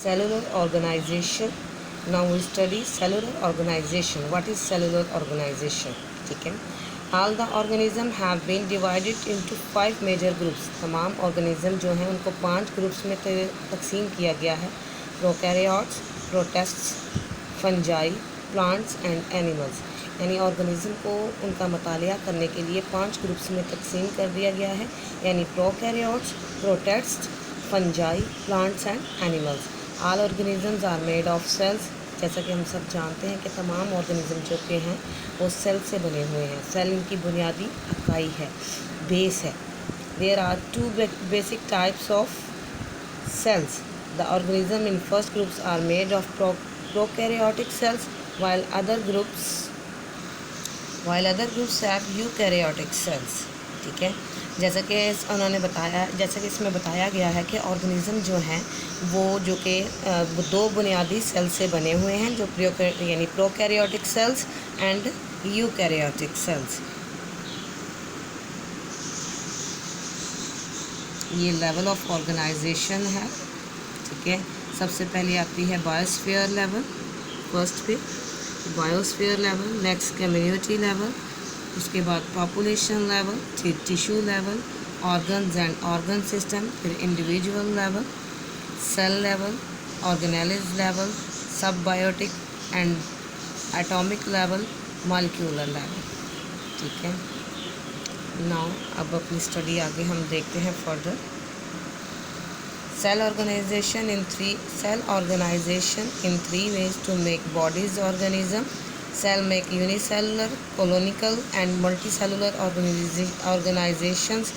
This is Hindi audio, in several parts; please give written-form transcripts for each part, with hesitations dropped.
cellular organization. Now we study cellular organization. What is cellular organization? ठीक है, all the organism have been divided into 5 major groups. तमाम organism जो हैं उनको 5 ग्रुप्स में तकसीम किया गया है. Prokaryotes, protists, fungi, plants and animals. यानी ऑर्गेनिज्म को उनका मतालिया करने के लिए 5 ग्रुप्स में तकसीम कर दिया गया है. यानी prokaryotes, protists, fungi, plants and animals. All organisms are made of cells. जैसा कि हम सब जानते हैं कि तमाम ऑर्गेनिज्म जो के हैं वो सेल से बने हुए हैं. सेल इनकी बुनियादी इकाई है, बेस है. There are 2 basic types of cells. The organism in first groups are made of prokaryotic cells, while other groups have eukaryotic cells. ठीक है, जैसा कि उन्होंने बताया, जैसा कि इसमें बताया गया है कि ऑर्गेनिज्म जो हैं वो जो कि 2 बुनियादी सेल से बने हुए हैं, जो यानी prokaryotic cells and eukaryotic cells. ये लेवल ऑफ ऑर्गेनाइजेशन है. ठीक है, सबसे पहले आती है बायोस्फीयर लेवल, फर्स्ट पे biosphere level, next community level, उसके बाद पॉपुलेशन लेवल, फिर tissue level, organs and organ system, फिर individual level, cell level, organelles level, सब biotic and atomic level, molecular level. ठीक है, नाउ अब अपनी स्टडी आगे हम देखते हैं further. Cell organization in three ways to make bodies organism. Cell make unicellular, colonical and multicellular organizations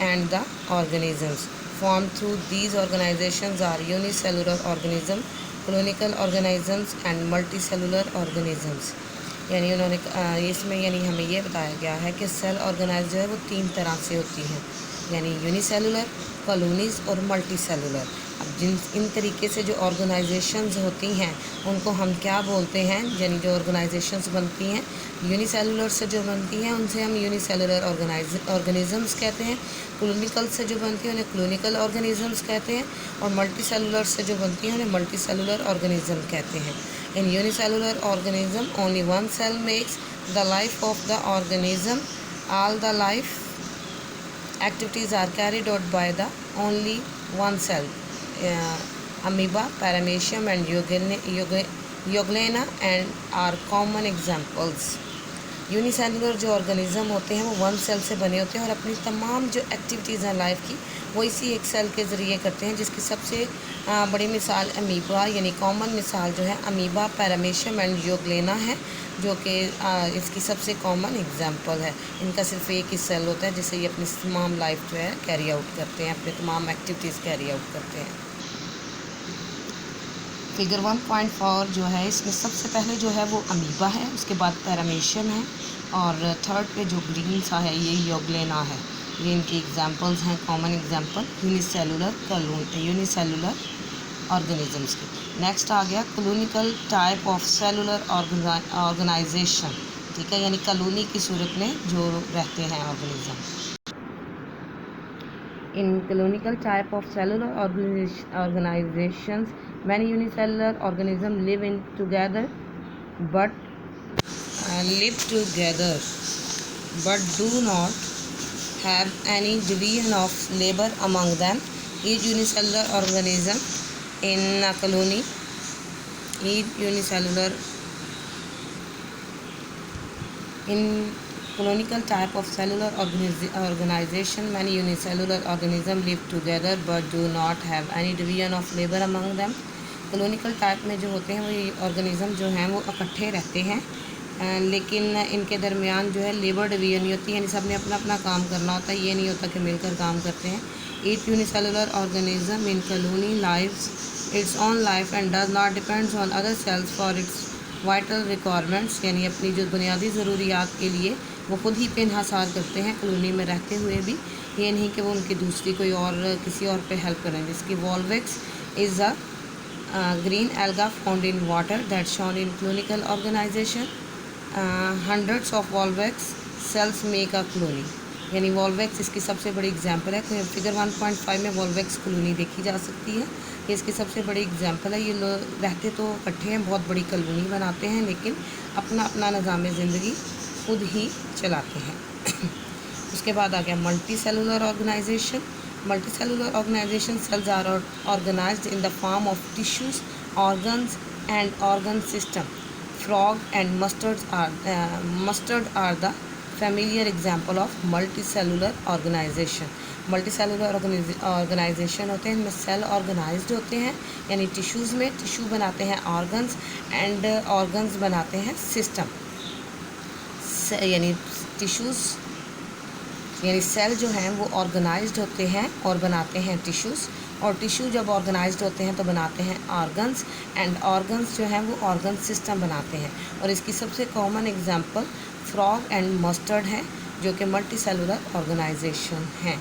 and the organisms formed through these organizations are unicellular organism, colonical organisms and multicellular organisms. यानी उन्होंने इसमें यानी हमें ये बताया गया है कि सेल ऑर्गेनाइज जो है वो 3 तरह से होती हैं, यानी यूनिसेलुलर, कॉलोनीज़ और मल्टी सेलुलर. अब इन तरीके से जो ऑर्गेनाइजेशंस होती हैं उनको हम क्या बोलते हैं, यानी जो ऑर्गेनाइजेशंस बनती हैं यूनिसेलुलर से जो बनती हैं उनसे हम यूनिसेलुलर ऑर्गेनिजम्स कहते हैं. क्लिनिकल से जो बनती हैं उन्हें क्लिनिकल ऑर्गेनिजम्स कहते हैं, और मल्टी सेलुलर से जो बनती हैं उन्हें मल्टी सेलुलर ऑर्गेनिज्म कहते हैं. In unicellular organism only one cell makes the life of the organism. All the life activities are carried out by the only one cell. Amoeba, paramecium and euglena and are common examples. Unicellular जो ऑर्गेनिज्म होते हैं वो 1 सेल से बने होते हैं और अपनी तमाम जो एक्टिविटीज़ हैं लाइफ की वो इसी एक सेल के ज़रिए करते हैं, जिसकी सबसे बड़ी मिसाल अमीबा यानी कॉमन मिसाल जो है अमीबा, पैरामेशियम एंड यूग्लेना है, जो कि इसकी सबसे कॉमन एग्जांपल है. इनका सिर्फ एक ही सेल होता है जिससे ये अपनी तमाम लाइफ जो है कैरी आउट करते हैं, अपनी तमाम एक्टिविटीज़ कैरी आउट करते हैं. फिगर 1.4 जो है इसमें सबसे पहले जो है वो अमीबा है, उसके बाद पैरामेशियम है और थर्ड पे जो ग्रीन सा है ये यूग्लेना है. ये इनकी एग्जांपल्स हैं, कॉमन एग्जांपल यूनिसेलुलर ऑर्गेनिजम्स की. नेक्स्ट आ गया colonial type of cellular organization. ठीक है, यानी कॉलोनी की सूरत में जो रहते हैं organism. In colonial type of cellular organizations, many unicellular organisms live together, but do not have any division of labor among them. Each unicellular organism in a colony, colonical type of cellular organization, many unicellular organisms live together but do not have any division of labor among them. colonical type में जो होते हैं वो ये ऑर्गेनिज्म जो हैं वो इकट्ठे रहते हैं, लेकिन इनके दरमियान जो है लेबर डिवीजन नहीं होती, यानी सब ने अपना अपना काम करना होता है. ये नहीं होता कि मिलकर काम करते हैं. Each unicellular organism in colony lives its own life and does not depends on other cells for its vital requirements. यानी अपनी जो बुनियादी ज़रूरियात के लिए वो खुद ही पे इन्हासार करते हैं कॉलोनी में रहते हुए भी. ये नहीं कि वो उनकी दूसरी कोई और किसी और पे हेल्प करें. जिसकी Volvox is a green alga found in water that shown in clinical organization. Hundreds of Volvox cells make a colony. यानी वॉल्वेक्स इसकी सबसे बड़ी एग्जांपल है। फिगर 1.5 में वॉल्वेक्स कॉलोनी देखी जा सकती है। ये इसकी सबसे बड़ी एग्जांपल है। ये लोग रहते तो इकट्ठे हैं, बहुत बड़ी कॉलोनी बनाते हैं, लेकिन अपना अपना निज़ाम ज़िंदगी खुद ही चलाते हैं। उसके बाद आ गया multi cellular organization. Multi cellular organization cells are organized in the form of tissues, organs and organ system. Frog and mustard are the familiar example of multicellular organization. Multicellular organization होते हैं, इनमें सेल ऑर्गेनाइज्ड होते हैं, यानी टिश्यूज़ में टिश्यू बनाते हैं ऑर्गन्स, एंड ऑर्गन्स बनाते हैं सिस्टम। यानी टिश्यूज़ यानी सेल जो हैं वो ऑर्गेनाइज्ड होते हैं और बनाते हैं टिश्यूज़, और टिश्यू जब ऑर्गेनाइज्ड होते हैं तो बनाते हैं ऑर्गन्स, एंड ऑर्गन्स जो हैं वो ऑर्गन सिस्टम बनाते हैं। और इसकी सबसे common example frog and mustard है, जो कि मल्टी सेलुलर ऑर्गेनाइजेशन है।